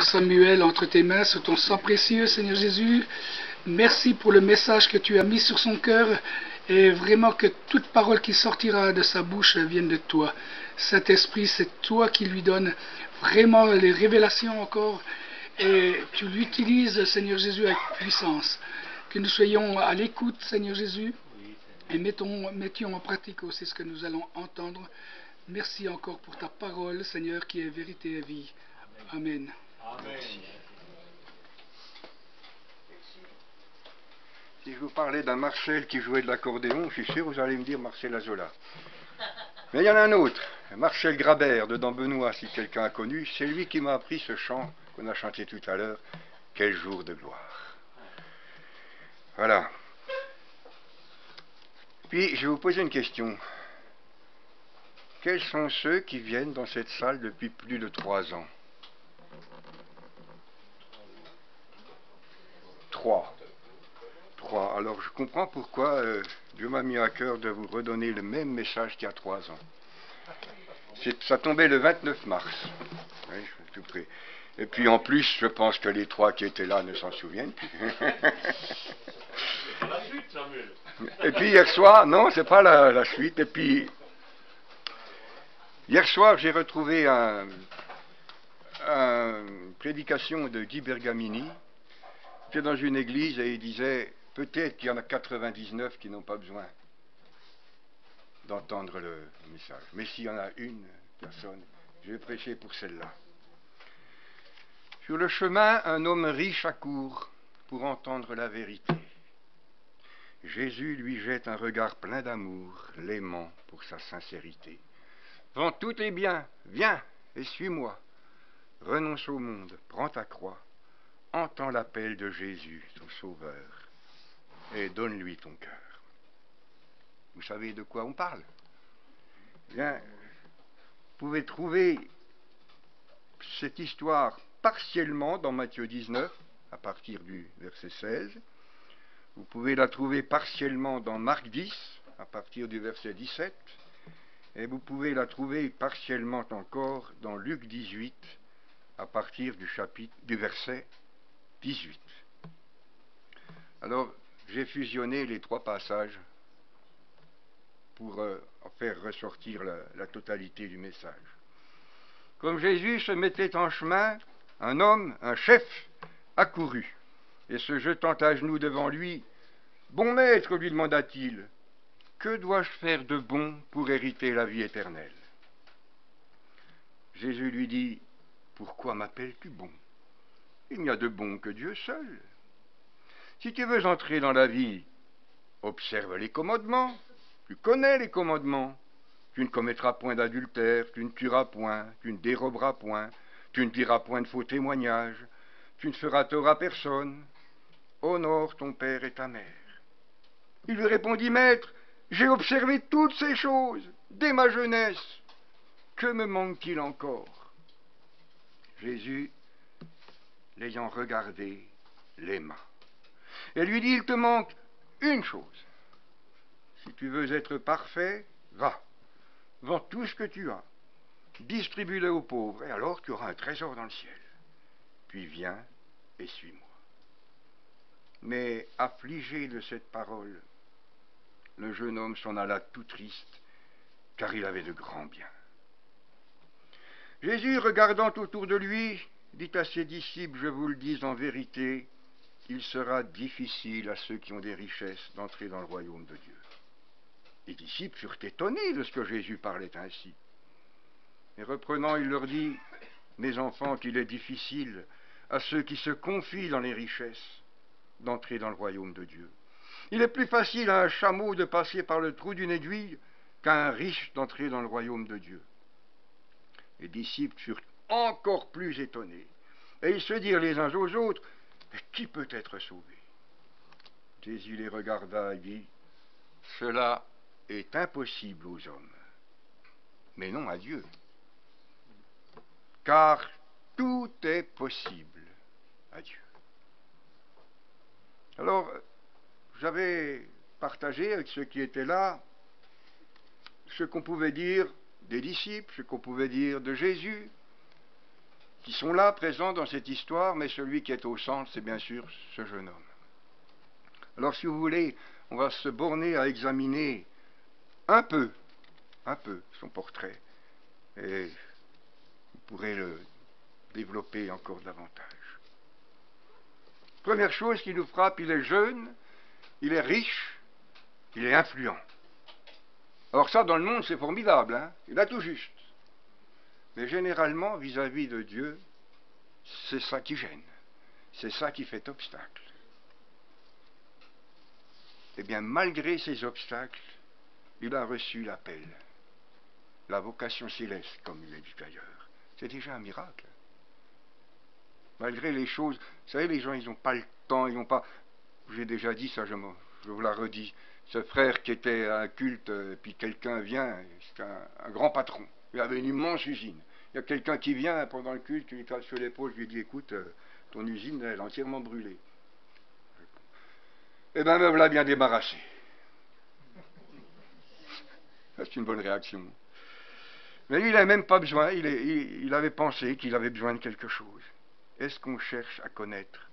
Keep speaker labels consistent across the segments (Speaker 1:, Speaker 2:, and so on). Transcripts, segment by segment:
Speaker 1: mettons Samuel entre tes mains, sous ton sang précieux, Seigneur Jésus. Merci pour le message que tu as mis sur son cœur et vraiment que toute parole qui sortira de sa bouche vienne de toi. Saint-Esprit, c'est toi qui lui donnes vraiment les révélations encore et tu l'utilises, Seigneur Jésus, avec puissance. Que nous soyons à l'écoute, Seigneur Jésus, et mettions en pratique aussi ce que nous allons entendre. Merci encore pour ta parole, Seigneur, qui est vérité et vie. Amen.
Speaker 2: Amen. Si je vous parlais d'un Marcel qui jouait de l'accordéon, je suis sûr que vous allez me dire Marcel Azola. Mais il y en a un autre, Marcel Grabert de Dans Benoît, si quelqu'un a connu. C'est lui qui m'a appris ce chant qu'on a chanté tout à l'heure. Quel jour de gloire. Voilà. Puis je vais vous poser une question. Quels sont ceux qui viennent dans cette salle depuis plus de 3 ans? 3. Alors je comprends pourquoi Dieu m'a mis à cœur de vous redonner le même message qu'il y a 3 ans. Ça tombait le 29 mars. Oui, je suis tout près. Et puis en plus, je pense que les 3 qui étaient là ne s'en souviennent plus. Et puis hier soir, non, c'est pas la suite. Et puis hier soir, j'ai retrouvé une prédication de Guy Bergamini. J'étais dans une église et il disait, peut-être qu'il y en a 99 qui n'ont pas besoin d'entendre le message. Mais s'il y en a une personne, je vais prêcher pour celle-là. Sur le chemin, un homme riche accourt pour entendre la vérité. Jésus lui jette un regard plein d'amour, l'aimant pour sa sincérité. Vends tous tes biens, viens et suis-moi. Renonce au monde, prends ta croix. Entends l'appel de Jésus, ton sauveur, et donne-lui ton cœur. Vous savez de quoi on parle? Bien, vous pouvez trouver cette histoire partiellement dans Matthieu 19, à partir du verset 16. Vous pouvez la trouver partiellement dans Marc 10, à partir du verset 17. Et vous pouvez la trouver partiellement encore dans Luc 18, à partir du verset 18. Alors, j'ai fusionné les 3 passages pour en faire ressortir la totalité du message. Comme Jésus se mettait en chemin, un homme, un chef, accourut, et se jetant à genoux devant lui, « Bon maître, lui demanda-t-il, que dois-je faire de bon pour hériter la vie éternelle ?» Jésus lui dit, « Pourquoi m'appelles-tu bon? Il n'y a de bon que Dieu seul. Si tu veux entrer dans la vie, observe les commandements. Tu connais les commandements. Tu ne commettras point d'adultère, tu ne tueras point, tu ne déroberas point, tu ne diras point de faux témoignages, tu ne feras tort à personne. Honore ton père et ta mère. » Il lui répondit, « Maître, j'ai observé toutes ces choses dès ma jeunesse. Que me manque-t-il encore ?» Jésus, l'ayant regardé, l'aima. Et lui dit, « Il te manque une chose. Si tu veux être parfait, va, vends tout ce que tu as, distribue-le aux pauvres, et alors tu auras un trésor dans le ciel. Puis viens et suis-moi. » Mais affligé de cette parole, le jeune homme s'en alla tout triste, car il avait de grands biens. Jésus, regardant autour de lui, dit à ses disciples, « Je vous le dis en vérité, il sera difficile à ceux qui ont des richesses d'entrer dans le royaume de Dieu. » Les disciples furent étonnés de ce que Jésus parlait ainsi. Et reprenant, il leur dit, « Mes enfants, qu'il est difficile à ceux qui se confient dans les richesses d'entrer dans le royaume de Dieu. Il est plus facile à un chameau de passer par le trou d'une aiguille qu'à un riche d'entrer dans le royaume de Dieu. » Les disciples furent encore plus étonnés, et ils se dirent les uns aux autres, « Mais qui peut être sauvé ?» Jésus les regarda et dit, « Cela est impossible aux hommes, mais non à Dieu. Car tout est possible à Dieu. » Alors, j'avais partagé avec ceux qui étaient là ce qu'on pouvait dire des disciples, ce qu'on pouvait dire de Jésus. qui sont là, présents dans cette histoire, mais celui qui est au centre, c'est bien sûr ce jeune homme. Alors, si vous voulez, on va se borner à examiner un peu son portrait, et vous pourrez le développer encore davantage. Première chose qui nous frappe, il est jeune, il est riche, il est influent. Alors ça, dans le monde, c'est formidable, hein, il a tout juste. Mais généralement, vis-à-vis de Dieu, c'est ça qui gêne, c'est ça qui fait obstacle. Eh bien, malgré ces obstacles, il a reçu l'appel, la vocation céleste, comme il est dit d'ailleurs. C'est déjà un miracle. Malgré les choses, vous savez, les gens, ils n'ont pas le temps, ils n'ont pas... J'ai déjà dit ça, je vous la redis. Ce frère qui était à un culte, puis quelqu'un vient, c'est un grand patron. Il avait une immense usine. Il y a quelqu'un qui vient pendant le culte, qui lui tape sur l'épaule, je lui dis, écoute, ton usine, elle est entièrement brûlée. Eh bien, me voilà bien débarrassé. C'est une bonne réaction. Mais lui, il n'avait même pas besoin, il avait pensé qu'il avait besoin de quelque chose. Est-ce qu'on cherche à connaître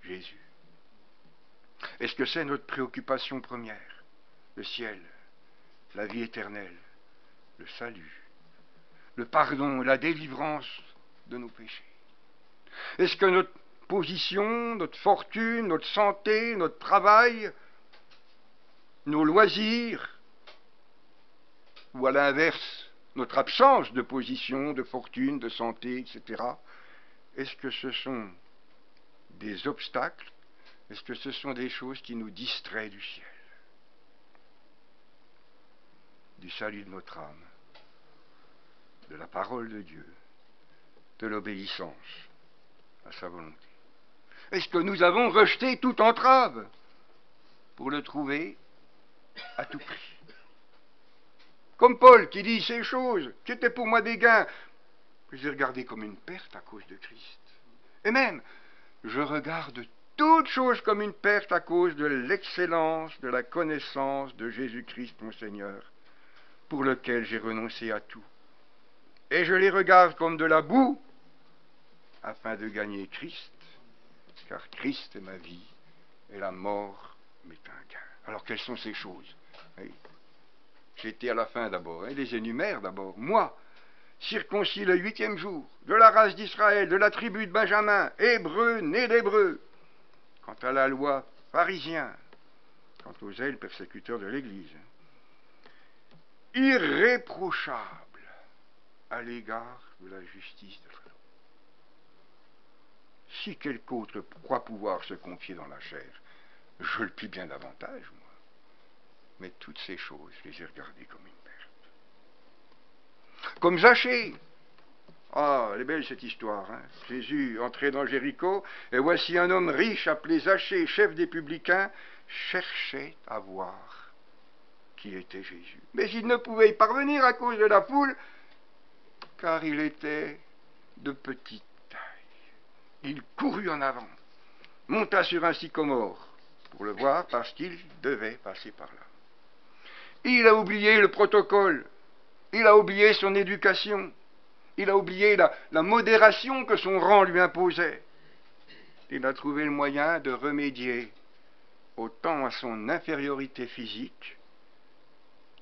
Speaker 2: Jésus? Est-ce que c'est notre préoccupation première? Le ciel, la vie éternelle, le salut, le pardon, la délivrance de nos péchés. Est-ce que notre position, notre fortune, notre santé, notre travail, nos loisirs, ou à l'inverse, notre absence de position, de fortune, de santé, etc., est-ce que ce sont des obstacles? Est-ce que ce sont des choses qui nous distraient du ciel, du salut de notre âme, de la parole de Dieu, de l'obéissance à sa volonté? Est-ce que nous avons rejeté toute entrave pour le trouver à tout prix? Comme Paul qui dit ces choses qui étaient pour moi des gains, je les ai regardées comme une perte à cause de Christ. Et même, je regarde toutes choses comme une perte à cause de l'excellence, de la connaissance de Jésus-Christ mon Seigneur, pour lequel j'ai renoncé à tout. Et je les regarde comme de la boue, afin de gagner Christ, car Christ est ma vie, et la mort m'est un gain. Alors quelles sont ces choses? Oui. J'étais à la fin d'abord, il les énumère d'abord. Moi, circoncis le 8e jour, de la race d'Israël, de la tribu de Benjamin, hébreu, né d'hébreu. Quant à la loi, pharisien. Quant aux zèles, persécuteurs de l'Église. Irréprochable à l'égard de la justice de Dieu. Si quelque autre croit pouvoir se confier dans la chair, je le puis bien davantage, moi. Mais toutes ces choses, je les ai regardées comme une perte. Comme Zachée. Ah, elle est belle cette histoire, hein. Jésus entrait dans Jéricho, et voici un homme riche appelé Zachée, chef des publicains, cherchait à voir qui était Jésus. Mais il ne pouvait y parvenir à cause de la foule, car il était de petite taille. Il courut en avant, monta sur un sycomore pour le voir, parce qu'il devait passer par là. Il a oublié le protocole, il a oublié son éducation, il a oublié la modération que son rang lui imposait. Il a trouvé le moyen de remédier autant à son infériorité physique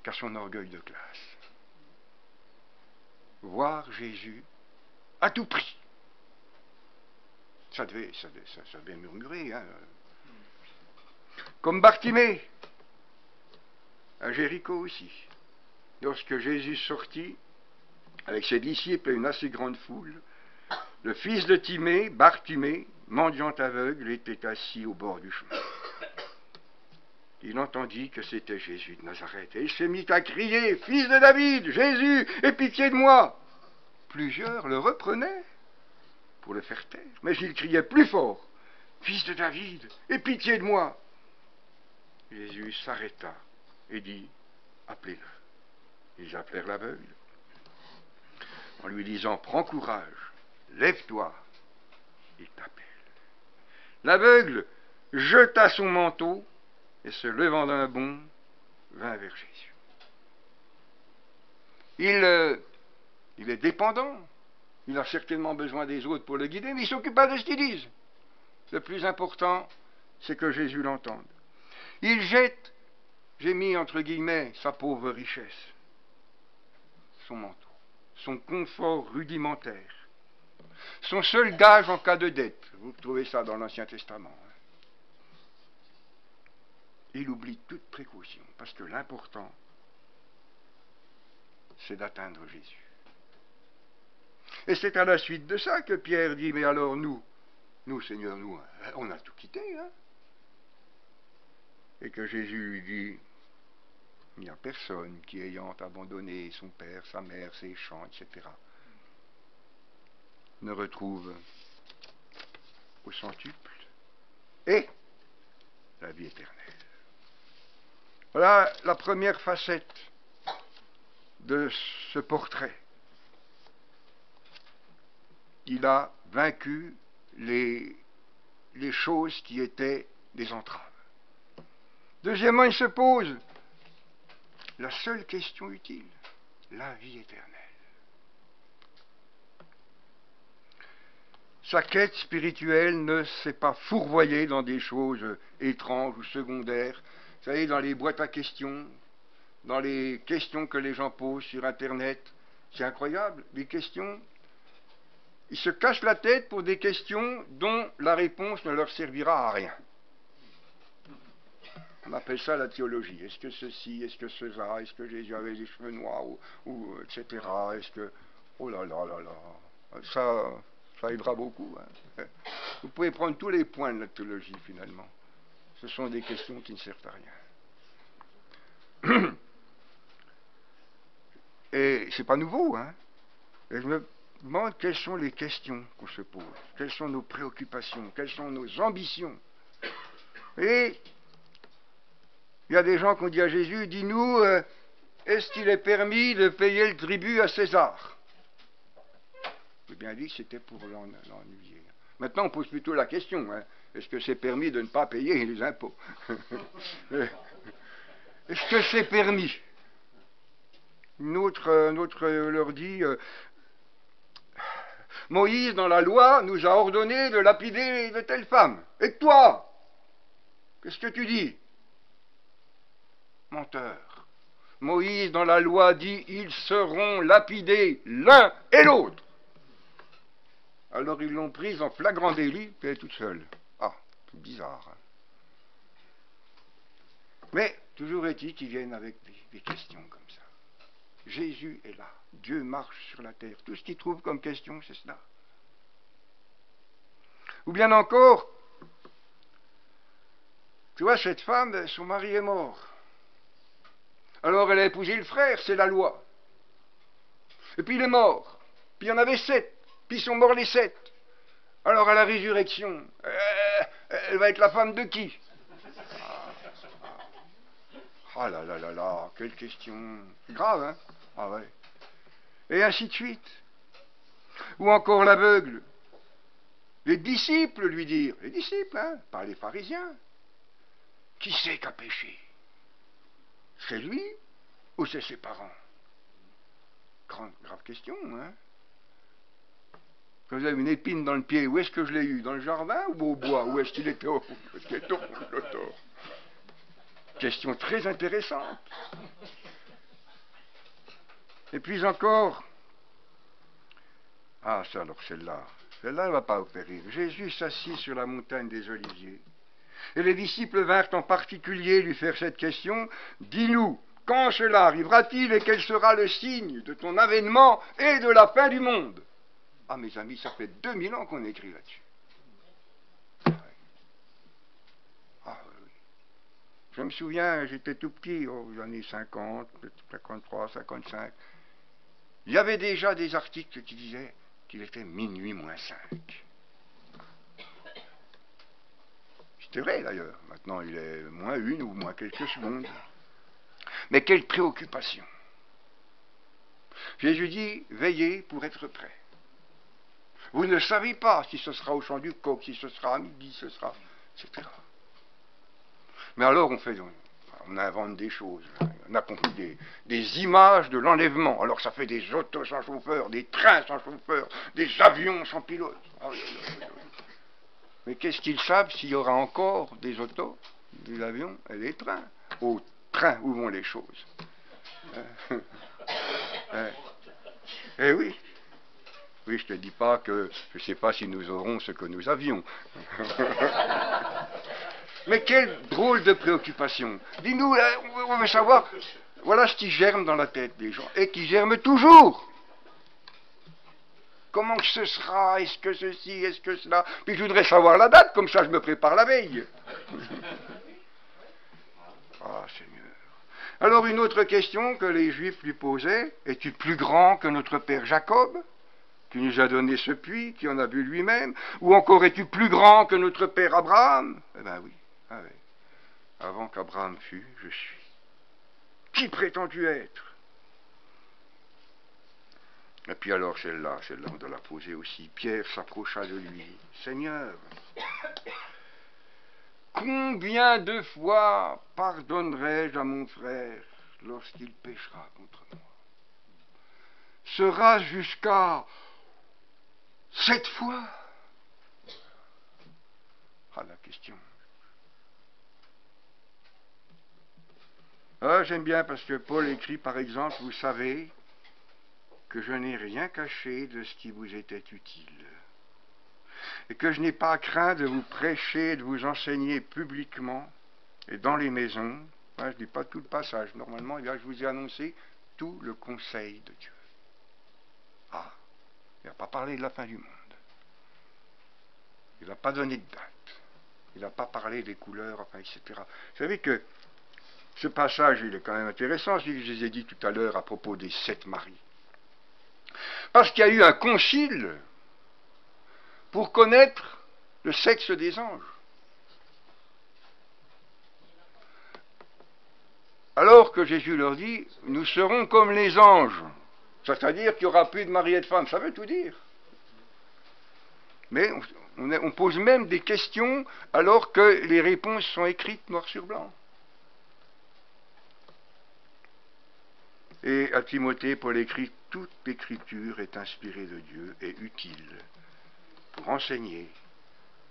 Speaker 2: qu'à son orgueil de classe. Voir Jésus à tout prix. Ça devait murmurer, hein. Comme Bartimée, à Jéricho aussi. Lorsque Jésus sortit, avec ses disciples et une assez grande foule, le fils de Timée, Bartimée, mendiant aveugle, était assis au bord du chemin. Il entendit que c'était Jésus de Nazareth, et il se mit à crier, « Fils de David, Jésus, aie pitié de moi !» Plusieurs le reprenaient pour le faire taire, mais il criait plus fort, « Fils de David, aie pitié de moi !» Jésus s'arrêta et dit, « Appelez-le. » Ils appelèrent l'aveugle, en lui disant, « Prends courage, lève-toi, il t'appelle. » L'aveugle jeta son manteau et se levant d'un bond, vint vers Jésus. Il est dépendant Il a certainement besoin des autres pour le guider, mais il ne s'occupe pas de ce qu'ils disent. Le plus important, c'est que Jésus l'entende. Il jette, j'ai mis entre guillemets, sa pauvre richesse, son manteau, son confort rudimentaire, son seul gage en cas de dette. Vous trouvez ça dans l'Ancien Testament. Il oublie toute précaution, parce que l'important, c'est d'atteindre Jésus. Et c'est à la suite de ça que Pierre dit, mais alors nous, Seigneur, nous, on a tout quitté, hein. Et que Jésus lui dit, il n'y a personne qui, ayant abandonné son père, sa mère, ses champs, etc., ne retrouve au centuple et la vie éternelle. Voilà la première facette de ce portrait. Il a vaincu les choses qui étaient des entraves. Deuxièmement, il se pose la seule question utile, la vie éternelle. Sa quête spirituelle ne s'est pas fourvoyée dans des choses étranges ou secondaires. Vous savez, dans les boîtes à questions, dans les questions que les gens posent sur Internet, c'est incroyable, des questions. Ils se cachent la tête pour des questions dont la réponse ne leur servira à rien. On appelle ça la théologie. Est-ce que ceci, est-ce que cela, est-ce que Jésus avait les cheveux noirs, ou etc. Est-ce que... Oh là là là là. Ça aidera beaucoup. Hein. Vous pouvez prendre tous les points de la théologie, finalement. Ce sont des questions qui ne servent à rien. Et c'est pas nouveau, hein. Et je me demande quelles sont les questions qu'on se pose, quelles sont nos préoccupations, quelles sont nos ambitions. Et il y a des gens qui ont dit à Jésus, dis-nous, est-ce qu'il est permis de payer le tribut à César? J'ai bien dit que c'était pour l'ennuyer. Maintenant, on pose plutôt la question, hein, est-ce que c'est permis de ne pas payer les impôts? Est-ce que c'est permis? Une autre leur dit, Moïse, dans la loi, nous a ordonné de lapider de telles femmes. Et toi, qu'est-ce que tu dis? Menteur. Moïse, dans la loi, dit, ils seront lapidés l'un et l'autre. Alors ils l'ont prise en flagrant délit, puis elle est toute seule. Ah, c'est bizarre. Hein. Mais toujours est-il qu'ils viennent avec des questions comme ça. Jésus est là. Dieu marche sur la terre. Tout ce qu'il trouve comme question, c'est cela. Ou bien encore, tu vois, cette femme, son mari est mort. Alors elle a épousé le frère, c'est la loi. Et puis il est mort. Puis il y en avait 7. Puis ils sont morts les 7. Alors à la résurrection, elle va être la femme de qui? Ah là là là là, quelle question. C'est grave, hein? Ah ouais. Et ainsi de suite. Ou encore l'aveugle. Les disciples lui dirent, les disciples, hein, pas les pharisiens. Qui c'est qui a péché? C'est lui ou c'est ses parents? Grave question, hein? Quand vous avez une épine dans le pied, où est-ce que je l'ai eu? Dans le jardin ou au bois? Où est-ce qu'il était au Question très intéressante. Et puis encore, ah ça alors celle-là elle ne va pas vous faire rire. Jésus s'assit sur la montagne des Oliviers. Et les disciples vinrent en particulier lui faire cette question, dis-nous, quand cela arrivera-t-il et quel sera le signe de ton avènement et de la fin du monde? Ah mes amis, ça fait 2000 ans qu'on écrit là-dessus. Ah oui. Je me souviens, j'étais tout petit, aux années 50, 53, 55. Il y avait déjà des articles qui disaient qu'il était minuit moins 5. C'était vrai d'ailleurs. Maintenant, il est moins 1 ou moins quelques secondes. Mais quelle préoccupation. Jésus dit, veillez pour être prêt. Vous ne savez pas si ce sera au chant du coq, si ce sera à midi, ce sera, etc. Mais alors on fait, on invente des choses. On a compris des images de l'enlèvement. Alors ça fait des autos sans chauffeur, des trains sans chauffeur, des avions sans pilote. Mais qu'est-ce qu'ils savent s'il y aura encore des autos, des avions et des trains? Au train, où vont les choses? Eh oui. Oui, je ne te dis pas que je ne sais pas si nous aurons ce que nous avions. Mais quelle drôle de préoccupation. Dis-nous, on veut savoir, voilà ce qui germe dans la tête des gens, et qui germe toujours. Comment que ce sera? Est-ce que ceci? Est-ce que cela? Puis je voudrais savoir la date, comme ça je me prépare la veille. Ah, Seigneur. Alors une autre question que les Juifs lui posaient, es-tu plus grand que notre père Jacob, qui nous a donné ce puits, qui en a bu lui-même? Ou encore, es-tu plus grand que notre père Abraham? Eh bien oui, ah oui. Avant qu'Abraham fût, je suis. Qui prétends-tu être? Et puis alors celle-là, on doit la poser aussi. Pierre s'approcha de lui. Seigneur, combien de fois pardonnerai-je à mon frère lorsqu'il péchera contre moi? Sera jusqu'à 7 fois? Ah, la question. Ah, j'aime bien parce que Paul écrit, par exemple, vous savez que je n'ai rien caché de ce qui vous était utile, et que je n'ai pas craint de vous prêcher, de vous enseigner publiquement et dans les maisons. Je ne dis pas tout le passage. Normalement, je vous ai annoncé tout le conseil de Dieu. Ah, il n'a pas parlé de la fin du monde. Il n'a pas donné de date. Il n'a pas parlé des couleurs, enfin, etc. Vous savez que ce passage, il est quand même intéressant, ce que je vous ai dit tout à l'heure à propos des 7 maris. Parce qu'il y a eu un concile pour connaître le sexe des anges. Alors que Jésus leur dit, nous serons comme les anges. C'est-à-dire qu'il n'y aura plus de mari et de femme. Ça veut tout dire. Mais on pose même des questions alors que les réponses sont écrites noir sur blanc. Et à Timothée, Paul écrit, toute l'écriture est inspirée de Dieu et utile pour enseigner,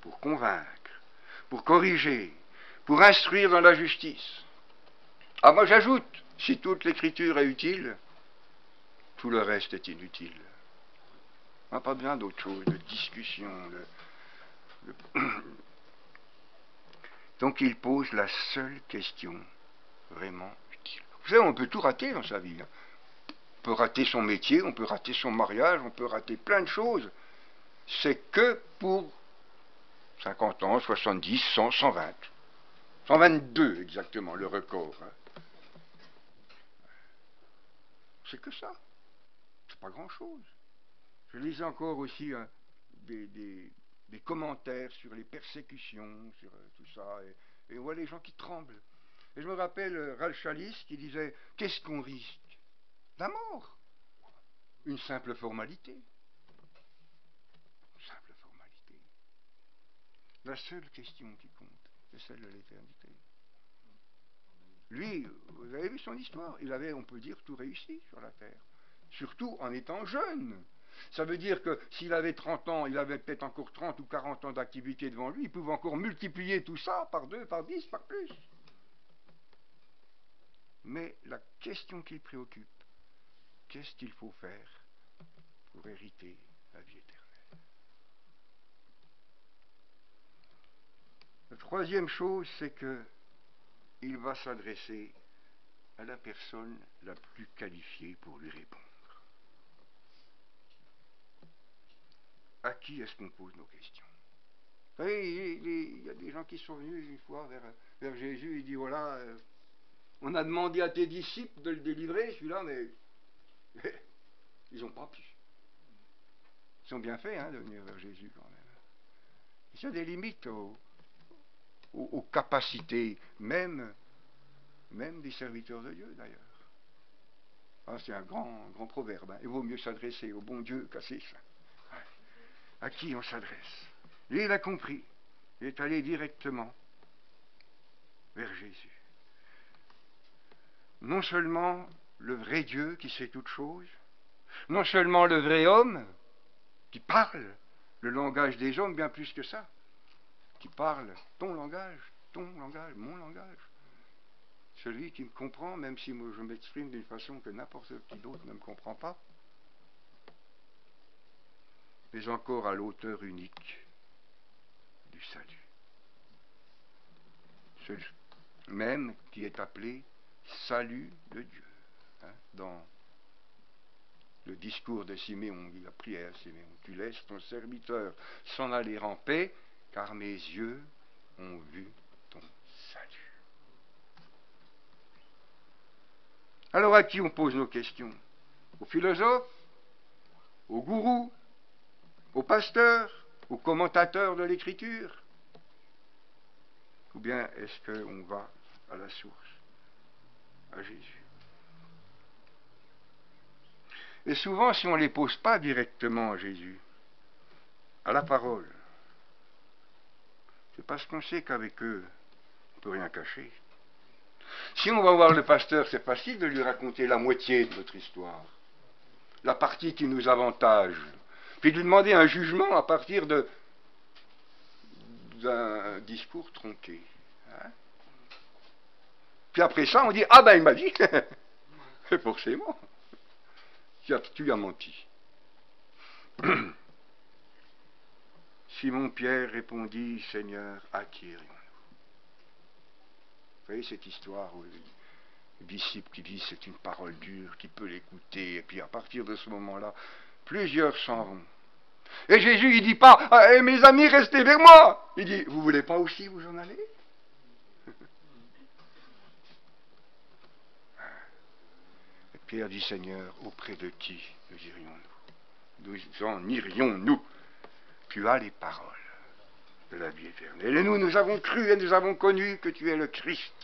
Speaker 2: pour convaincre, pour corriger, pour instruire dans la justice. Ah, moi j'ajoute, si toute l'écriture est utile, tout le reste est inutile. On n'a pas besoin d'autre chose, de discussion. Donc il pose la seule question vraiment utile. Vous savez, on peut tout rater dans sa vie. On peut rater son métier, on peut rater son mariage, on peut rater plein de choses. C'est que pour 50 ans, 70, 100, 120. 122 exactement, le record. C'est que ça. C'est pas grand-chose. Je lisais encore aussi des commentaires sur les persécutions, sur tout ça, et on voit les gens qui tremblent. Et je me rappelle Ralph Chalice qui disait, qu'est-ce qu'on risque? La mort. Une simple formalité. Une simple formalité. La seule question qui compte, c'est celle de l'éternité. Lui, vous avez vu son histoire, il avait, on peut dire, tout réussi sur la terre. Surtout en étant jeune. Ça veut dire que s'il avait 30 ans, il avait peut-être encore 30 ou 40 ans d'activité devant lui, il pouvait encore multiplier tout ça par 2, par 10, par plus. Mais la question qui le préoccupe, qu'est-ce qu'il faut faire pour hériter la vie éternelle? La troisième chose, c'est que il va s'adresser à la personne la plus qualifiée pour lui répondre. À qui est-ce qu'on pose nos questions? Vous savez, il y a des gens qui sont venus une fois vers Jésus, il dit voilà, on a demandé à tes disciples de le délivrer, celui-là, mais ils n'ont pas pu. Ils ont bien fait de venir vers Jésus quand même. Il y a des limites aux capacités, même des serviteurs de Dieu d'ailleurs. Ah, c'est un grand proverbe. Il vaut mieux s'adresser au bon Dieu qu'à ses saints. À qui on s'adresse? Lui, il a compris. Il est allé directement vers Jésus. non seulement le vrai Dieu qui sait toutes choses, non seulement le vrai homme qui parle le langage des hommes, bien plus que ça, qui parle ton langage, mon langage, celui qui me comprend, même si moi je m'exprime d'une façon que n'importe qui d'autre ne me comprend pas, mais encore à l'auteur unique du salut. Ce même qui est appelé salut de Dieu. Dans le discours de Siméon, la prière Siméon, tu laisses ton serviteur s'en aller en paix, car mes yeux ont vu ton salut. Alors à qui on pose nos questions? Aux philosophes? Aux gourous? Aux pasteurs? Aux commentateurs de l'écriture? Ou bien est-ce qu'on va à la source, à Jésus? Et souvent, si on ne les pose pas directement à Jésus, à la parole, c'est parce qu'on sait qu'avec eux, on ne peut rien cacher. Si on va voir le pasteur, c'est facile de lui raconter la moitié de notre histoire, la partie qui nous avantage, puis de lui demander un jugement à partir d'un discours tronqué. Puis après ça, on dit, ah ben il m'a dit, forcément, tu as menti. Simon-Pierre répondit, Seigneur, à qui irions-nous? Vous voyez cette histoire où les disciples qui disent c'est une parole dure, qui peut l'écouter, et puis à partir de ce moment-là, plusieurs s'en vont. Et Jésus, il dit pas, ah, mes amis, restez vers moi. Il dit, vous voulez pas aussi vous en aller? Et Pierre dit, Seigneur, auprès de qui nous irions-nous? Nous en irions-nous? Tu as les paroles de la vie éternelle. Et nous avons cru et nous avons connu que tu es le Christ,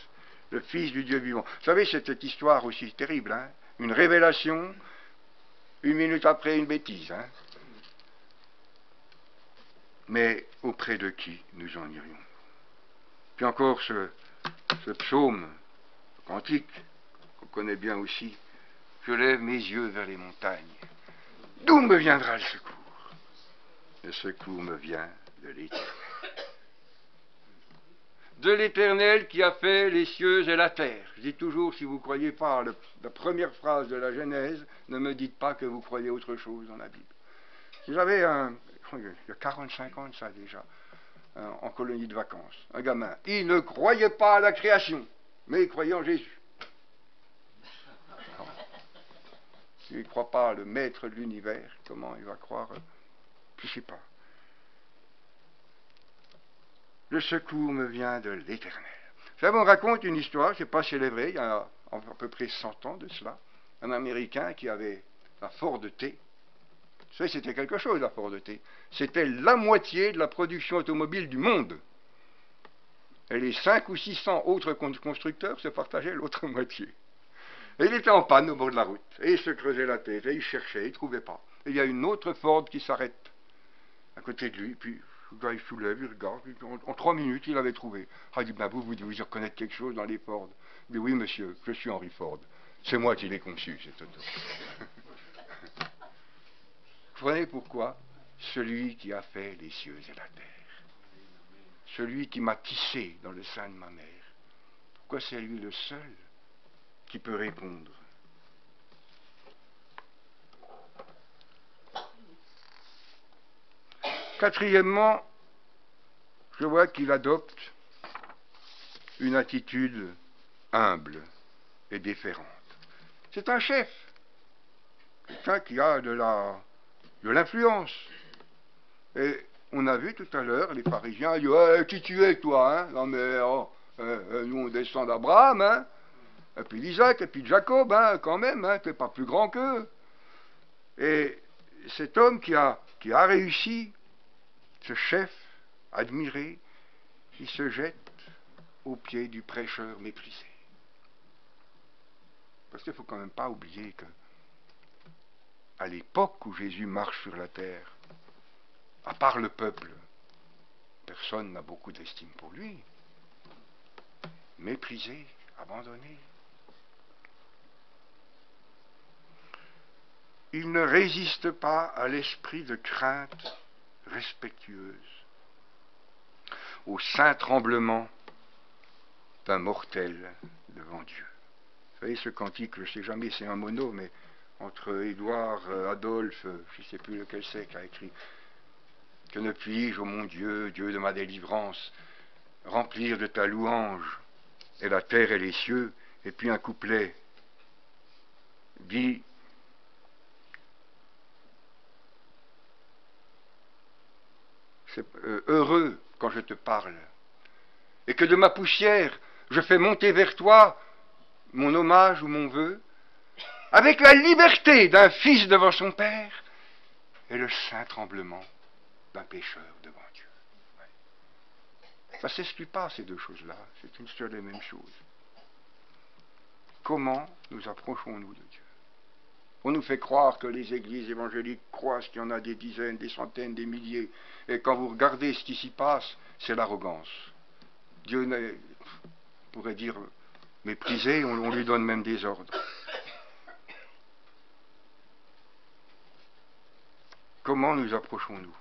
Speaker 2: le Fils du Dieu vivant. Vous savez, c'est cette histoire aussi terrible, hein? Une révélation, une minute après une bêtise. Hein? Mais auprès de qui nous en irions? Puis encore ce psaume cantique, qu'on connaît bien aussi, je lève mes yeux vers les montagnes. D'où me viendra le secours? Le secours me vient de l'Éternel. De l'Éternel qui a fait les cieux et la terre. Je dis toujours, si vous ne croyez pas à la première phrase de la Genèse, ne me dites pas que vous croyez autre chose dans la Bible. J'avais il y a 45 ans de ça déjà, en colonie de vacances, un gamin. Il ne croyait pas à la création, mais il croyait en Jésus. S'il ne croit pas à le maître de l'univers, comment il va croire? Je ne sais pas. Le secours me vient de l'Éternel. Ça me raconte une histoire, je n'ai pas célébré, il y a à peu près 100 ans de cela, un Américain qui avait la Ford T. Vous savez, c'était quelque chose, la Ford T. C'était la moitié de la production automobile du monde. Et les 500 ou 600 autres constructeurs se partageaient l'autre moitié. Et il était en panne au bord de la route. Et il se creusait la tête, et il cherchait, il ne trouvait pas. Et il y a une autre Ford qui s'arrête à côté de lui, puis le gars il soulève, il regarde, en 3 minutes il avait trouvé. Ah, il dit, ben vous devez reconnaître quelque chose dans les Ford. Il dit, oui monsieur, je suis Henry Ford. C'est moi qui l'ai conçu, cet auto. Vous voyez pourquoi? Celui qui a fait les cieux et la terre. Celui qui m'a tissé dans le sein de ma mère. Pourquoi c'est lui le seul qui peut répondre? Quatrièmement, je vois qu'il adopte une attitude humble et déférente. C'est un chef, quelqu'un qui a de l'influence. Et on a vu tout à l'heure les pharisiens disent qui tu es toi, hein? Non mais nous on descend d'Abraham, hein? Et puis d'Isaac, et puis de Jacob, hein, quand même, hein, tu n'es pas plus grand qu'eux. Et cet homme qui a réussi, ce chef admiré, il se jette aux pieds du prêcheur méprisé. Parce qu'il ne faut quand même pas oublier que à l'époque où Jésus marche sur la terre, à part le peuple, personne n'a beaucoup d'estime pour lui. Méprisé, abandonné. il ne résiste pas à l'esprit de crainte respectueuse, au saint tremblement d'un mortel devant Dieu. Vous savez, ce cantique, je ne sais jamais, c'est un mono, mais entre Édouard, Adolphe, je ne sais plus lequel c'est qui a écrit « Que ne puis-je, ô mon Dieu, Dieu de ma délivrance, remplir de ta louange et la terre et les cieux », et puis un couplet dit heureux quand je te parle, et que de ma poussière je fais monter vers toi mon hommage ou mon vœu, avec la liberté d'un fils devant son père et le saint tremblement d'un pécheur devant Dieu. Ça ne s'exclut pas, ces deux choses-là, c'est une seule et même chose. Comment nous approchons-nous de Dieu? On nous fait croire que les églises évangéliques croient qu'il y en a des dizaines, des centaines, des milliers, et quand vous regardez ce qui s'y passe, c'est l'arrogance. Dieu pourrait dire méprisé, on lui donne même des ordres. Comment nous approchons-nous?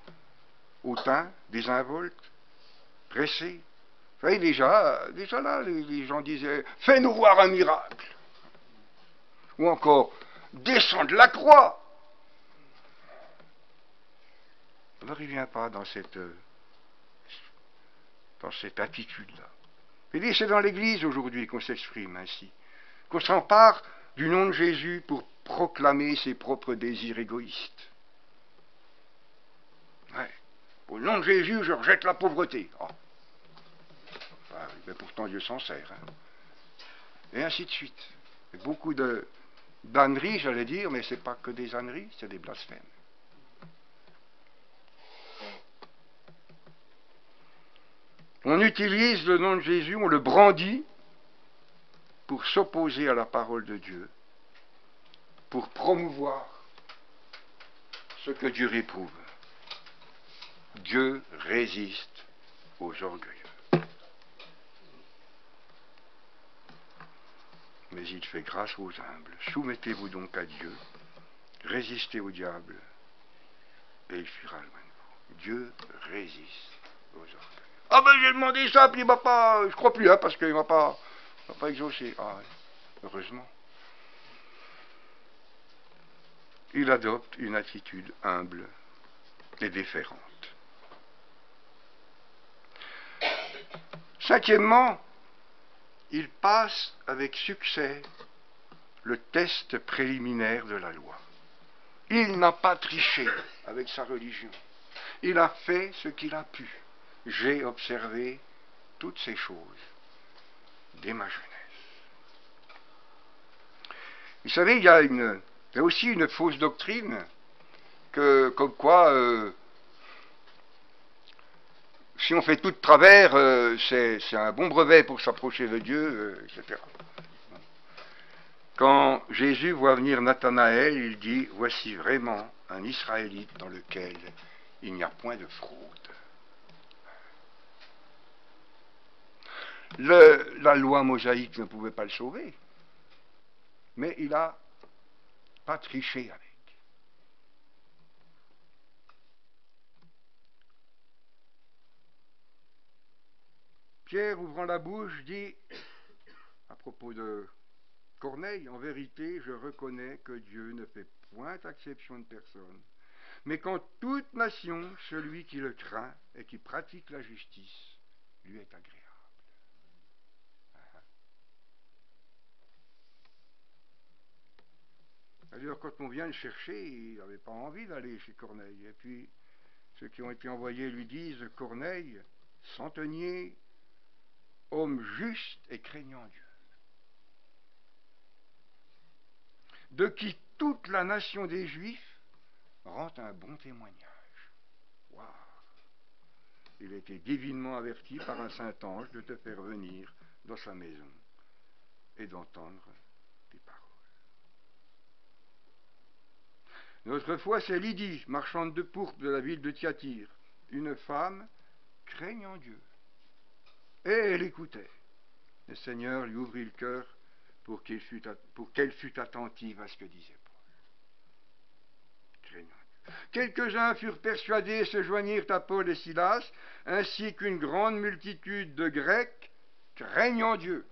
Speaker 2: Hautain, désinvolte, pressé. Vous savez, déjà là, les gens disaient « Fais-nous voir un miracle !» Ou encore « Descends de la croix !» On ne revient pas dans cette attitude-là. Et c'est dans l'Église aujourd'hui qu'on s'exprime ainsi, qu'on s'empare du nom de Jésus pour proclamer ses propres désirs égoïstes. Ouais. Au nom de Jésus, je rejette la pauvreté. Oh. Enfin, mais pourtant Dieu s'en sert. Hein. Et ainsi de suite. Et beaucoup d'âneries, j'allais dire, mais ce n'est pas que des âneries, c'est des blasphèmes. On utilise le nom de Jésus, on le brandit pour s'opposer à la parole de Dieu, pour promouvoir ce que Dieu réprouve. Dieu résiste aux orgueilleux. Mais il fait grâce aux humbles. Soumettez-vous donc à Dieu, résistez au diable, et il fuira loin de vous. Dieu résiste aux orgueilleux. Ah ben j'ai demandé ça, puis il m'a pas... Je crois plus, hein, parce qu'il m'a pas exaucé. Ah, heureusement. Il adopte une attitude humble et déférente. Cinquièmement, il passe avec succès le test préliminaire de la loi. Il n'a pas triché avec sa religion. Il a fait ce qu'il a pu. J'ai observé toutes ces choses dès ma jeunesse. Vous savez, il y a aussi une fausse doctrine comme quoi si on fait tout de travers, c'est un bon brevet pour s'approcher de Dieu, etc. Quand Jésus voit venir Nathanaël, il dit « Voici vraiment un Israélite dans lequel il n'y a point de fraude. » La loi mosaïque ne pouvait pas le sauver, mais il n'a pas triché avec. Pierre, ouvrant la bouche, dit, à propos de Corneille, « En vérité, je reconnais que Dieu ne fait point exception de personne, mais qu'en toute nation, celui qui le craint et qui pratique la justice lui est agréable. » Alors, quand on vient le chercher, il n'avait pas envie d'aller chez Corneille. Et puis, ceux qui ont été envoyés lui disent, Corneille, centenier, homme juste et craignant Dieu, de qui toute la nation des Juifs rend un bon témoignage. Waouh! Il a été divinement averti par un saint ange de te faire venir dans sa maison et d'entendre tes paroles. Notre foi, c'est Lydie, marchande de pourpre de la ville de Thyatire, une femme craignant Dieu. Et elle écoutait. Le Seigneur lui ouvrit le cœur pour qu'elle fût attentive à ce que disait Paul. craignant Dieu. Quelques-uns furent persuadés et se joignirent à Paul et Silas, ainsi qu'une grande multitude de Grecs craignant Dieu.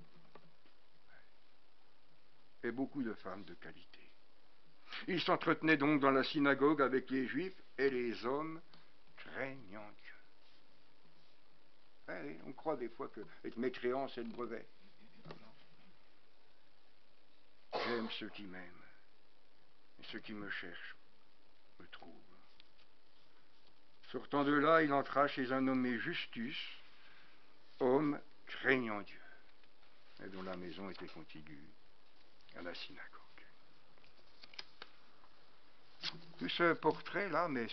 Speaker 2: Et beaucoup de femmes de qualité. Ils s'entretenaient donc dans la synagogue avec les Juifs et les hommes craignant Dieu. Oui, on croit des fois qu'être mécréant, c'est le brevet. J'aime ceux qui m'aiment, et ceux qui me cherchent me trouvent. Sortant de là, il entra chez un nommé Justus, homme craignant Dieu, et dont la maison était contiguë à la synagogue. Tout ce portrait-là, mais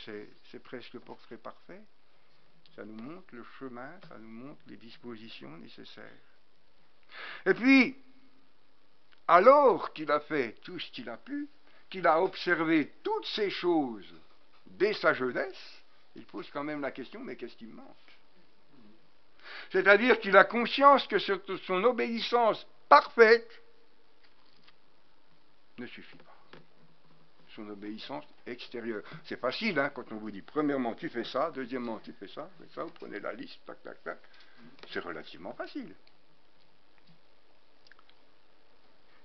Speaker 2: c'est presque le portrait parfait, ça nous montre le chemin, ça nous montre les dispositions nécessaires. Et puis, alors qu'il a fait tout ce qu'il a pu, qu'il a observé toutes ces choses dès sa jeunesse, il pose quand même la question, mais qu'est-ce qui me manque? C'est-à-dire qu'il a conscience que son obéissance parfaite ne suffit pas. Son obéissance extérieure. C'est facile, hein, quand on vous dit, premièrement, tu fais ça, deuxièmement, tu fais ça, vous prenez la liste, tac, tac, tac. C'est relativement facile.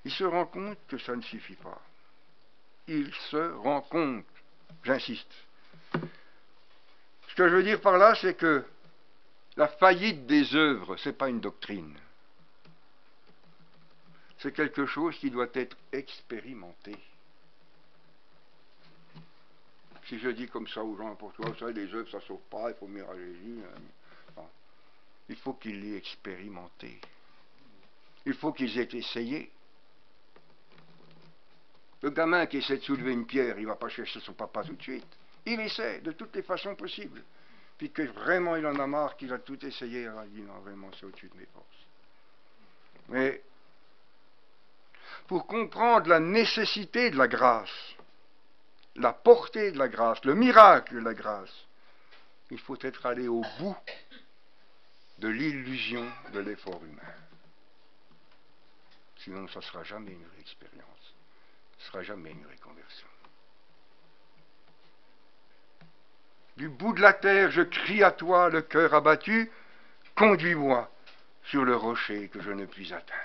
Speaker 2: Il se rend compte que ça ne suffit pas. Il se rend compte, j'insiste. Ce que je veux dire par là, c'est que la faillite des œuvres, ce n'est pas une doctrine. C'est quelque chose qui doit être expérimenté. Si je dis comme ça aux gens, pour toi, vous savez, les œuvres, ça ne sauve pas, il faut venir à Jésus. Non. Il faut qu'ils l'aient expérimenté. Il faut qu'ils aient essayé. Le gamin qui essaie de soulever une pierre, il ne va pas chercher son papa tout de suite. Il essaie de toutes les façons possibles. Puis que vraiment il en a marre, qu'il a tout essayé, alors il dit non, vraiment, c'est au-dessus de mes forces. Mais pour comprendre la nécessité de la grâce, la portée de la grâce, le miracle de la grâce, il faut être allé au bout de l'illusion de l'effort humain. Sinon, ça ne sera jamais une vraie expérience. Ce ne sera jamais une reconversion. Du bout de la terre, je crie à toi, le cœur abattu, conduis-moi sur le rocher que je ne puis atteindre.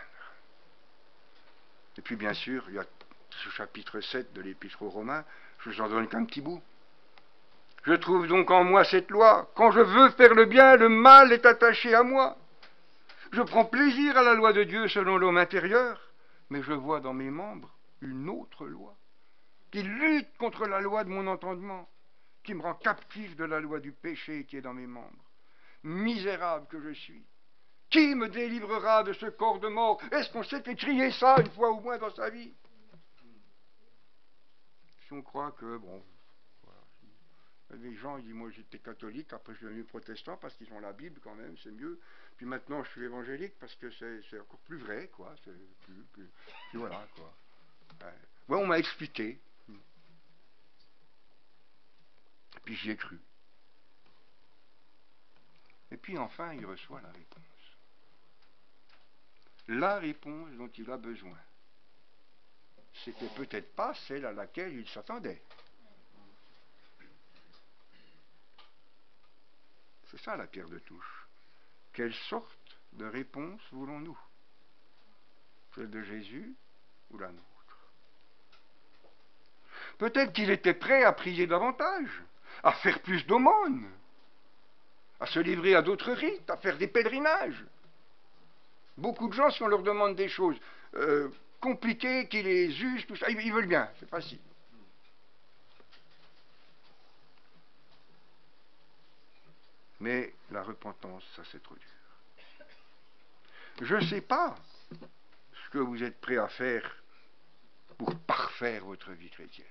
Speaker 2: Et puis, bien sûr, il y a ce chapitre 7 de l'Épître aux Romains, je vous en donne qu'un petit bout. Je trouve donc en moi cette loi. Quand je veux faire le bien, le mal est attaché à moi. Je prends plaisir à la loi de Dieu selon l'homme intérieur, mais je vois dans mes membres une autre loi qui lutte contre la loi de mon entendement, qui me rend captif de la loi du péché qui est dans mes membres. Misérable que je suis. Qui me délivrera de ce corps de mort? Est-ce qu'on s'est fait crier ça une fois au moins dans sa vie? Si on croit que, bon, voilà. Les gens, ils disent, moi j'étais catholique, après je suis devenu protestant parce qu'ils ont la Bible quand même, c'est mieux. Puis maintenant je suis évangélique parce que c'est encore plus vrai, quoi. C'est plus, voilà, quoi. Ouais, on m'a expliqué. Et puis j'y ai cru. Et puis enfin, il reçoit la réponse. La réponse dont il a besoin. C'était peut-être pas celle à laquelle il s'attendait. C'est ça la pierre de touche. Quelle sorte de réponse voulons-nous? Celle de Jésus ou la nôtre? Peut-être qu'il était prêt à prier davantage, à faire plus d'aumônes, à se livrer à d'autres rites, à faire des pèlerinages. Beaucoup de gens, si on leur demande des choses compliquées, qui les usent, tout ça, ils veulent bien, c'est facile. Mais la repentance, ça c'est trop dur. Je ne sais pas ce que vous êtes prêt à faire pour parfaire votre vie chrétienne.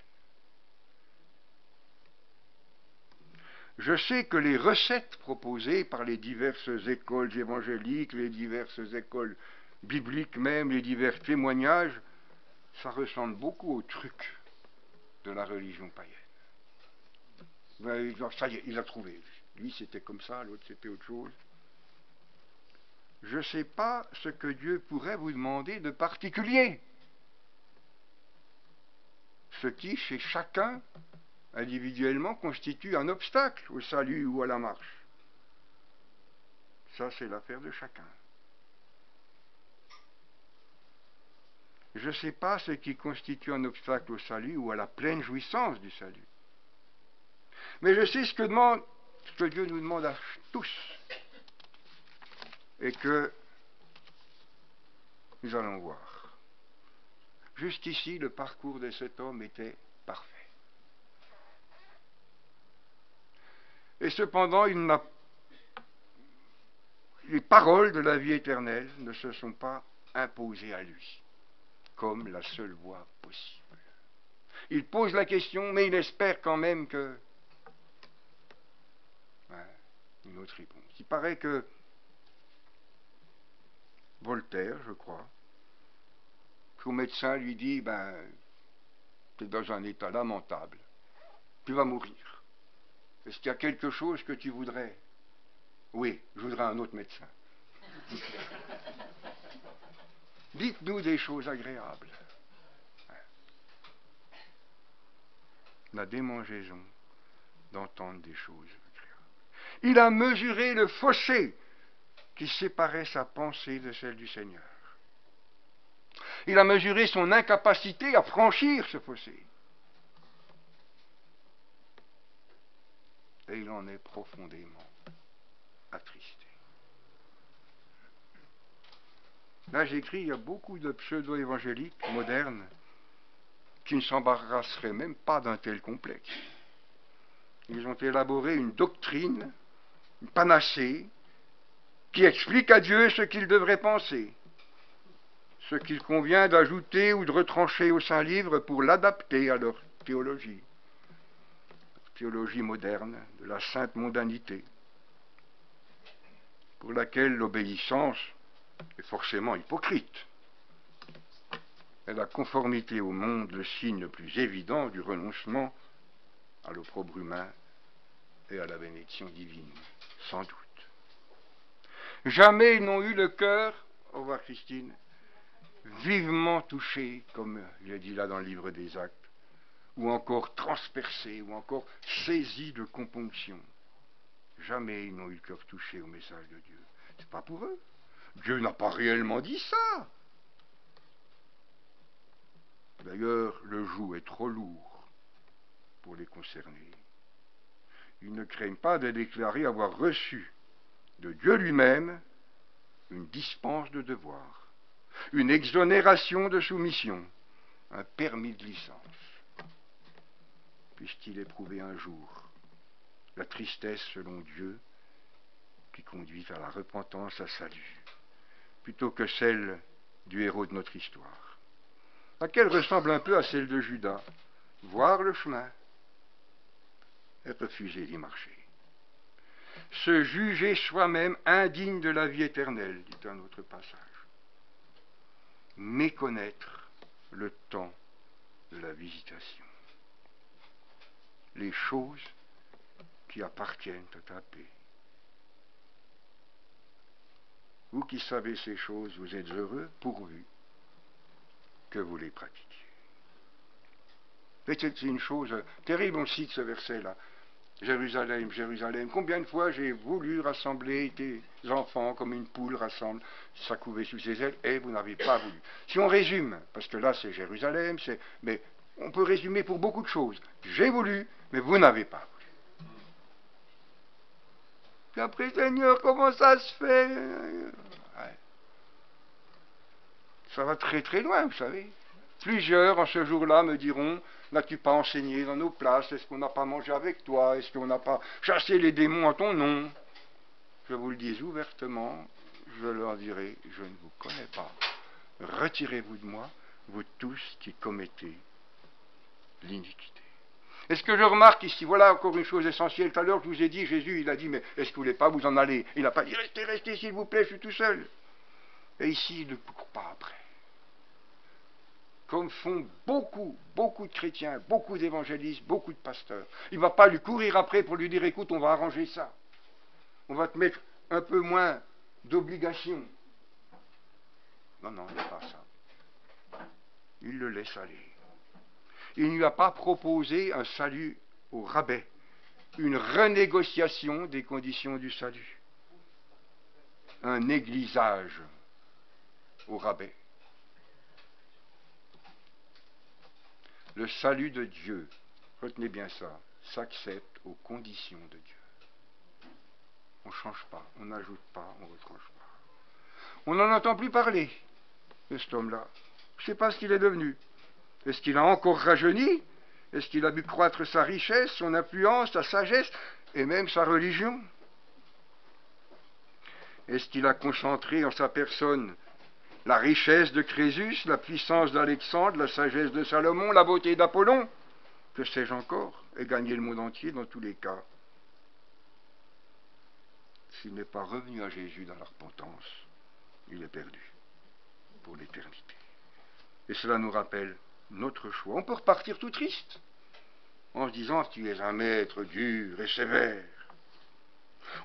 Speaker 2: Je sais que les recettes proposées par les diverses écoles évangéliques, les diverses écoles bibliques même, les divers témoignages, ça ressemble beaucoup au truc de la religion païenne. Ça y est, il a trouvé. Lui c'était comme ça, l'autre c'était autre chose. Je ne sais pas ce que Dieu pourrait vous demander de particulier. Ce qui, chez chacun, individuellement, constituent un obstacle au salut ou à la marche. Ça, c'est l'affaire de chacun. Je ne sais pas ce qui constitue un obstacle au salut ou à la pleine jouissance du salut. Mais je sais ce que Dieu nous demande à tous. Et que nous allons voir. Jusqu'ici, le parcours de cet homme était parfait. Et cependant, les paroles de la vie éternelle ne se sont pas imposées à lui comme la seule voie possible. Il pose la question, mais il espère quand même que... une autre réponse. Il paraît que Voltaire, je crois, son médecin lui dit, tu es dans un état lamentable, tu vas mourir. Est-ce qu'il y a quelque chose que tu voudrais? Oui, je voudrais un autre médecin. Dites-nous des choses agréables. La démangeaison d'entendre des choses agréables. Il a mesuré le fossé qui séparait sa pensée de celle du Seigneur. Il a mesuré son incapacité à franchir ce fossé. Et il en est profondément attristé. Là, j'écris, il y a beaucoup de pseudo-évangéliques modernes qui ne s'embarrasseraient même pas d'un tel complexe. Ils ont élaboré une doctrine, une panacée, qui explique à Dieu ce qu'il devrait penser, ce qu'il convient d'ajouter ou de retrancher au Saint-Livre pour l'adapter à leur théologie moderne de la sainte mondanité, pour laquelle l'obéissance est forcément hypocrite. Et la conformité au monde, le signe le plus évident du renoncement à l'opprobre humain et à la bénédiction divine, sans doute. Jamais ils n'ont eu le cœur, au revoir Christine, vivement touché, comme il est dit là dans le livre des Actes, ou encore transpercé, ou encore saisi de componction. Jamais ils n'ont eu le cœur touché au message de Dieu. C'est pas pour eux. Dieu n'a pas réellement dit ça. D'ailleurs, le joug est trop lourd pour les concerner. Ils ne craignent pas de déclarer avoir reçu de Dieu lui-même une dispense de devoir, une exonération de soumission, un permis de licence, puisqu'il éprouvait un jour la tristesse selon Dieu qui conduit à la repentance, à salut, plutôt que celle du héros de notre histoire, laquelle ressemble un peu à celle de Judas, voir le chemin et refuser d'y marcher. Se juger soi-même indigne de la vie éternelle, dit un autre passage. Méconnaître le temps de la visitation. Les choses qui appartiennent à ta paix. Vous qui savez ces choses, vous êtes heureux pourvu que vous les pratiquiez. C'est une chose terrible, on cite ce verset-là. Jérusalem, Jérusalem, combien de fois j'ai voulu rassembler tes enfants comme une poule rassemble sa couvée sous ses ailes, et vous n'avez pas voulu. Si on résume, parce que là c'est Jérusalem, mais on peut résumer pour beaucoup de choses. J'ai voulu, mais vous n'avez pas voulu. Puis après, Seigneur, comment ça se fait? Ouais. Ça va très très loin, vous savez. Plusieurs, en ce jour-là, me diront, n'as-tu pas enseigné dans nos places? Est-ce qu'on n'a pas mangé avec toi? Est-ce qu'on n'a pas chassé les démons en ton nom? Je vous le dis ouvertement, je leur dirai, je ne vous connais pas. Retirez-vous de moi, vous tous qui commettez l'iniquité. Est-ce que je remarque ici, voilà encore une chose essentielle, tout à l'heure je vous ai dit, Jésus, il a dit, mais est-ce que vous ne voulez pas vous en aller? Il n'a pas dit, restez, restez s'il vous plaît, je suis tout seul. Et ici, il ne court pas après. Comme font beaucoup de chrétiens, beaucoup d'évangélistes, beaucoup de pasteurs. Il ne va pas lui courir après pour lui dire, écoute, on va arranger ça. On va te mettre un peu moins d'obligations. Non, il n'y a pas ça. Il le laisse aller. Il ne lui a pas proposé un salut au rabais, une renégociation des conditions du salut, un églisage au rabais. Le salut de Dieu, retenez bien ça, s'accepte aux conditions de Dieu. On ne change pas, on n'ajoute pas, on ne retranche pas. On n'en entend plus parler de cet homme-là. Je ne sais pas ce qu'il est devenu. Est-ce qu'il a encore rajeuni? Est-ce qu'il a vu croître sa richesse, son influence, sa sagesse et même sa religion? Est-ce qu'il a concentré en sa personne la richesse de Crésus, la puissance d'Alexandre, la sagesse de Salomon, la beauté d'Apollon, que sais-je encore, et gagné le monde entier dans tous les cas? S'il n'est pas revenu à Jésus dans la repentance, il est perdu pour l'éternité. Et cela nous rappelle notre choix. On peut repartir tout triste en se disant tu es un maître dur et sévère.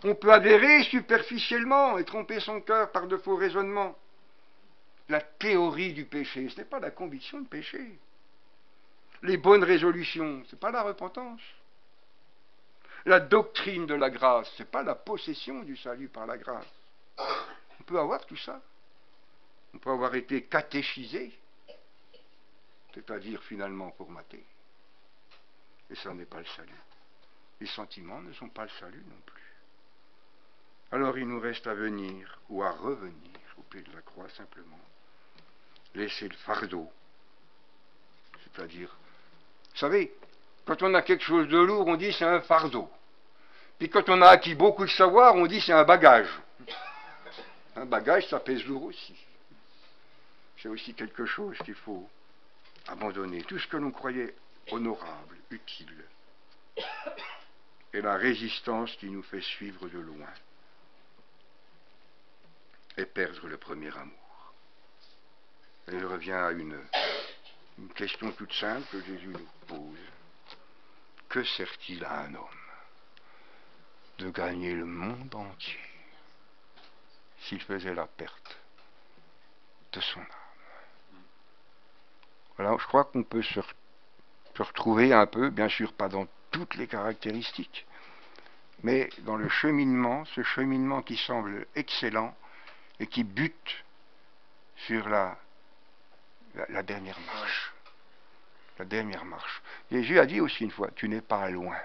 Speaker 2: On peut adhérer superficiellement et tromper son cœur par de faux raisonnements. La théorie du péché, ce n'est pas la conviction de péché. Les bonnes résolutions, ce n'est pas la repentance. La doctrine de la grâce, ce n'est pas la possession du salut par la grâce. On peut avoir tout ça. On peut avoir été catéchisé, c'est-à-dire finalement formaté. Et ça n'est pas le salut. Les sentiments ne sont pas le salut non plus. Alors il nous reste à venir ou à revenir au pied de la croix simplement. Laisser le fardeau. C'est-à-dire, vous savez, quand on a quelque chose de lourd, on dit c'est un fardeau. Puis quand on a acquis beaucoup de savoir, on dit c'est un bagage. Un bagage, ça pèse lourd aussi. C'est aussi quelque chose qu'il faut abandonner. Tout ce que l'on croyait honorable, utile. Et la résistance qui nous fait suivre de loin. Et perdre le premier amour. Et je reviens à une question toute simple que Jésus nous pose. Que sert-il à un homme de gagner le monde entier s'il faisait la perte de son âme? Voilà, je crois qu'on peut se retrouver un peu, bien sûr pas dans toutes les caractéristiques, mais dans le cheminement, ce cheminement qui semble excellent et qui bute sur la dernière marche. La dernière marche. Jésus a dit aussi une fois, tu n'es pas loin.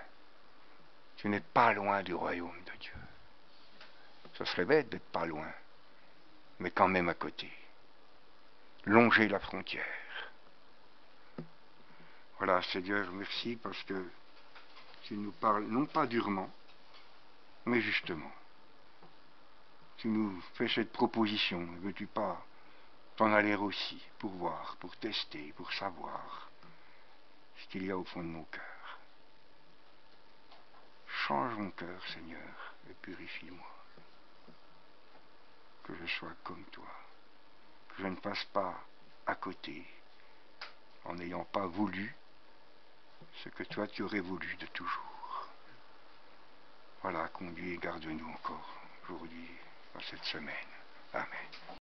Speaker 2: Tu n'es pas loin du royaume de Dieu. Ça serait bête d'être pas loin, mais quand même à côté. Longer la frontière. Voilà, Seigneur, merci parce que tu nous parles non pas durement, mais justement. Tu nous fais cette proposition. Ne veux-tu pas t'en aller aussi pour voir, pour tester, pour savoir ce qu'il y a au fond de mon cœur? Change mon cœur, Seigneur, et purifie-moi. Que je sois comme toi. Que je ne passe pas à côté en n'ayant pas voulu ce que toi tu aurais voulu de toujours. Voilà, conduis et garde-nous encore aujourd'hui, dans cette semaine. Amen.